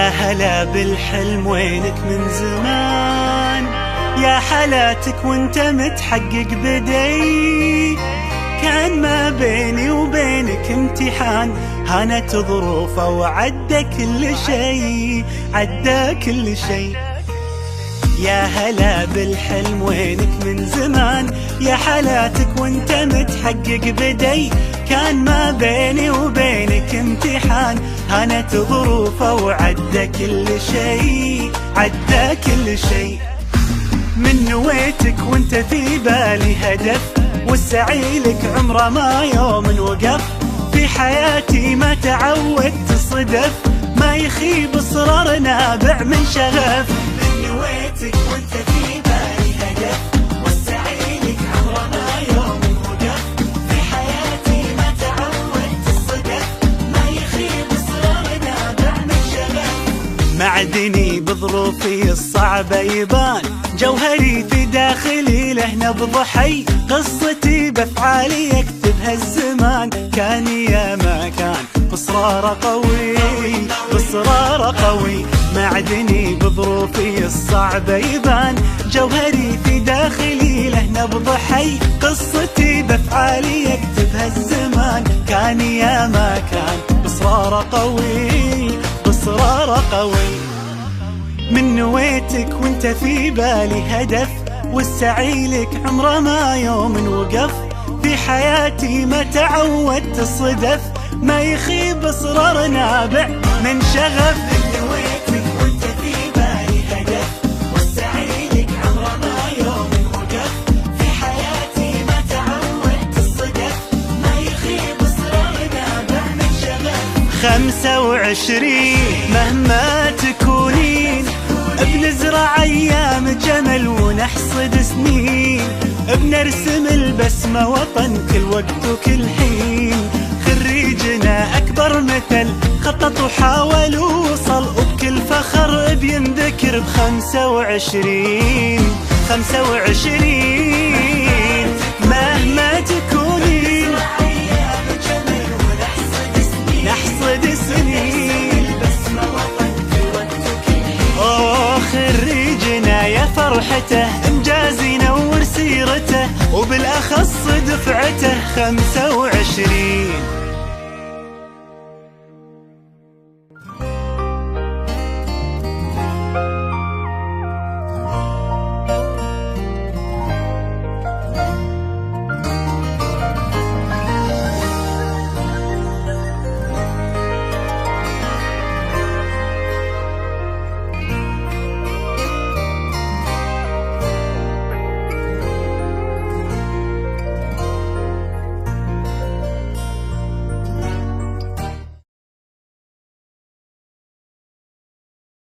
يا هلا بالحلم وينك من زمان، يا حالاتك وانت متحقق بدي. كان ما بيني وبينك امتحان، هانت ظروفه وعدى كل شي، عدى كل شي. يا هلا بالحلم وينك من زمان، يا حالاتك وانت متحقق بدي. كان ما بيني وبينك امتحان، هانت ظروفه وعدى كل شي، عدى كل شي. من نويتك وانت في بالي هدف، والسعي لك عمره ما يوم وقف. في حياتي ما تعودت صدف، ما يخيب اصرار نابع من شغف. من نويتك وانت في بالي هدف، والسعي لك عمره ما يوم وقف. في حياتي ما تعودت الصدف، ما يخيب اصرار نابع من شغف. معدني بظروفي الصعبة يبان، جوهري في داخلي له نبض حي. قصتي بافعالي يكتبها الزمان، كان يا ما كان بإصرار قوي، بإصرار قوي. معدني بظروفي الصعبة يبان، جوهري في داخلي له نبض حي. قصتي بافعالي يكتبها الزمان، كان يا ما كان بإصرار قوي، بإصرار قوي. من نويتك وانت في بالي هدف، والسعي لك عمره ما يوم وقف. في حياتي ما تعودت الصدف، ما يخيب اصرار نابع من شغف. من نويتك وانت في بالي هدف، والسعي لك عمره ما يوم وقف. في حياتي ما تعودت الصدف، ما يخيب اصرار نابع من شغف. 25 مهما تكونين، بنزرع ايام جمل ونحصد سنين. بنرسم البسمة وطن كل وقت وكل حين. خريجنا اكبر مثل خطط وحاول ووصل، وبكل فخر بينذكر ب25. 25 مهما تكونين، نحصد سنين. خريجنا يا فرحته، انجاز ينور سيرته، وبالاخص دفعته 25.